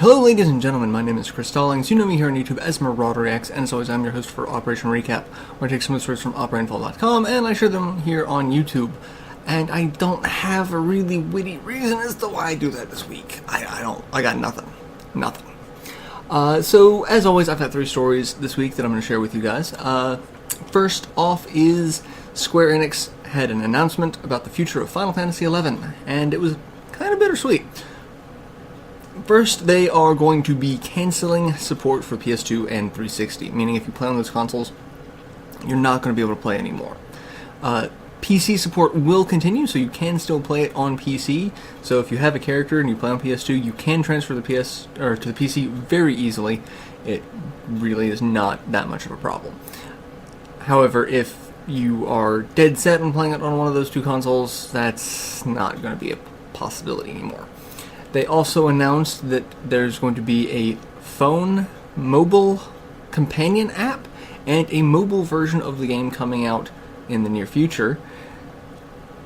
Hello ladies and gentlemen, my name is Chris Stollings. You know me here on YouTube as MarauderX, and as always I'm your host for Operation Recap, where I take some of the stories from Rainfall.com and I share them here on YouTube. And I don't have a really witty reason as to why I do that this week. I got nothing. So as always, I've got 3 stories this week that I'm going to share with you guys. First off is Square-Enix had an announcement about the future of Final Fantasy XI, and it was kind of bittersweet. First, they are going to be canceling support for PS2 and 360, meaning if you play on those consoles, you're not going to be able to play anymore. PC support will continue, so you can still play it on PC. So if you have a character and you play on PS2, you can transfer the to the PC very easily. It really is not that much of a problem. However, if you are dead set on playing it on one of those 2 consoles, that's not going to be a possibility anymore. They also announced that there's going to be a phone mobile companion app and a mobile version of the game coming out in the near future.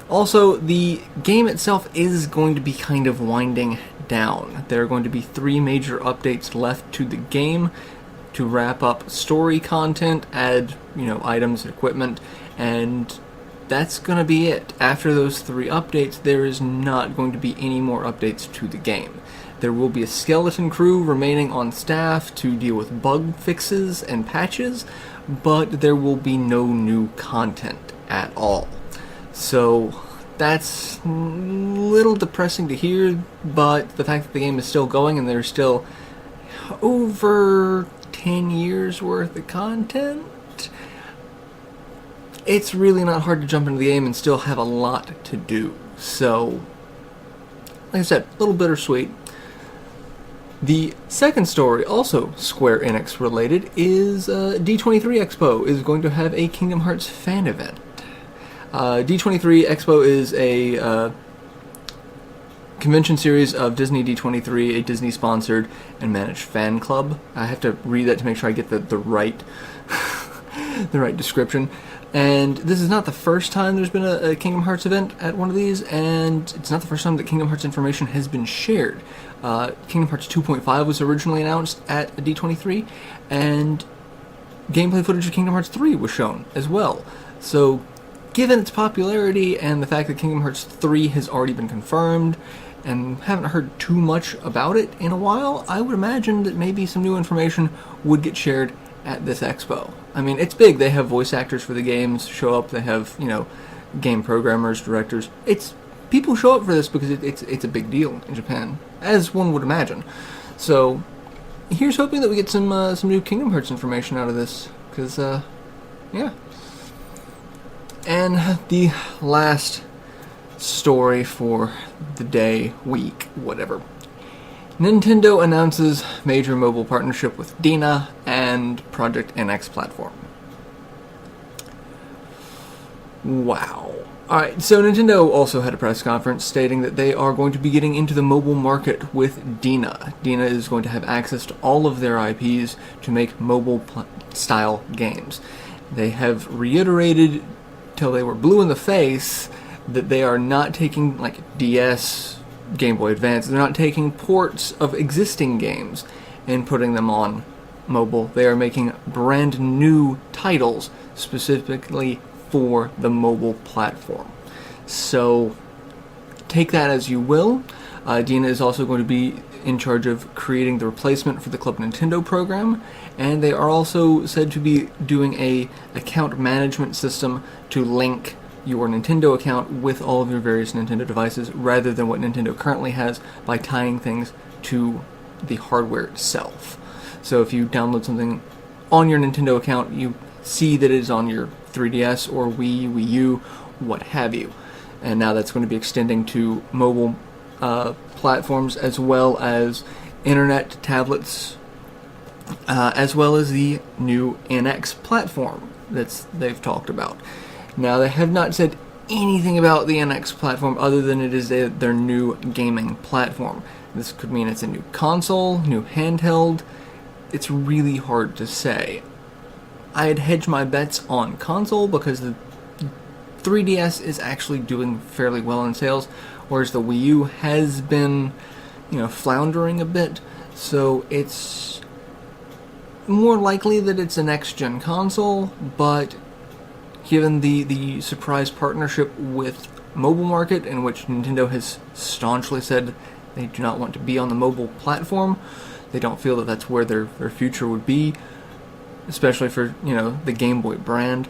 Also, the game itself is going to be kind of winding down. There are going to be 3 major updates left to the game to wrap up story content, add, items, equipment, and that's going to be it. After those 3 updates, there is not going to be any more updates to the game. There will be a skeleton crew remaining on staff to deal with bug fixes and patches, but there will be no new content at all. So that's a little depressing to hear, but the fact that the game is still going and there's still over 10 years worth of content, it's really not hard to jump into the game and still have a lot to do. So, like I said, a little bittersweet. The second story, also Square Enix related, is D23 Expo is going to have a Kingdom Hearts fan event. D23 Expo is a convention series of Disney D23, a Disney-sponsored and managed fan club. I have to read that to make sure I get the right the right description. And this is not the first time there's been a Kingdom Hearts event at one of these, and it's not the first time that Kingdom Hearts information has been shared. Kingdom Hearts 2.5 was originally announced at D23, and gameplay footage of Kingdom Hearts 3 was shown as well. So, given its popularity and the fact that Kingdom Hearts 3 has already been confirmed, and haven't heard too much about it in a while, I would imagine that maybe some new information would get shared at this expo. I mean, it's big. They have voice actors for the games show up. They have, game programmers, directors. People show up for this because it's a big deal in Japan, as one would imagine. So, here's hoping that we get some new Kingdom Hearts information out of this, because yeah. And the last story for the day, week, whatever. Nintendo announces major mobile partnership with Dina and Project NX platform. Wow. Alright, so Nintendo also had a press conference stating that they are going to be getting into the mobile market with Dina. Dina is going to have access to all of their IPs to make mobile-style games. They have reiterated till they were blue in the face that they are not taking, DS, Game Boy Advance, they're not taking ports of existing games and putting them on mobile. They are making brand new titles specifically for the mobile platform. So, take that as you will. Dina is also going to be in charge of creating the replacement for the Club Nintendo program, and they are also said to be doing a account management system to link your Nintendo account with all of your various Nintendo devices, rather than what Nintendo currently has by tying things to the hardware itself. So if you download something on your Nintendo account, you see that it is on your 3DS or Wii, Wii U, what have you. And now that's going to be extending to mobile platforms as well as internet tablets, as well as the new NX platform that they've talked about. Now, they have not said anything about the NX platform other than it is their new gaming platform. This could mean it's a new console, new handheld. It's really hard to say. I'd hedge my bets on console because the 3DS is actually doing fairly well in sales, whereas the Wii U has been, floundering a bit. So it's more likely that it's a next-gen console, but given the surprise partnership with mobile market, in which Nintendo has staunchly said they do not want to be on the mobile platform, they don't feel that that's where their future would be, especially for, the Game Boy brand.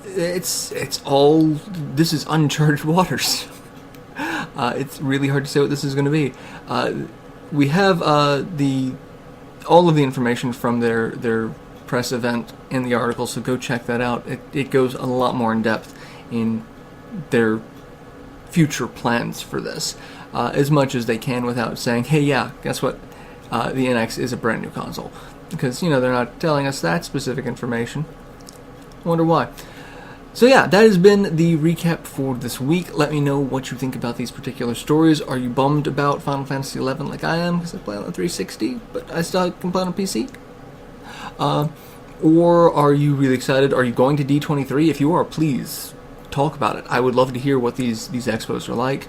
This is uncharted waters. It's really hard to say what this is going to be. We have all of the information from their press event in the article, so go check that out. It goes a lot more in depth in their future plans for this, as much as they can without saying, hey, yeah, guess what? The NX is a brand new console. Because, they're not telling us that specific information. I wonder why. So yeah, that has been the recap for this week. Let me know what you think about these particular stories. Are you bummed about Final Fantasy XI like I am, because I play on the 360, but I still can play on PC? Or are you really excited? Are you going to D23? If you are, please talk about it. I would love to hear what these expos are like.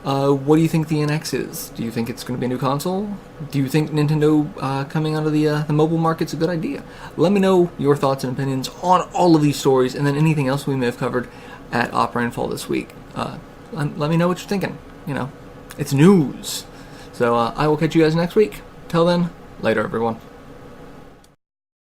What do you think the NX is? Do you think it's going to be a new console? Do you think Nintendo coming out of the mobile market's a good idea? Let me know your thoughts and opinions on all of these stories, and then anything else we may have covered at Rainfall this week. Let me know what you're thinking. It's news. So I will catch you guys next week. Till then, later everyone.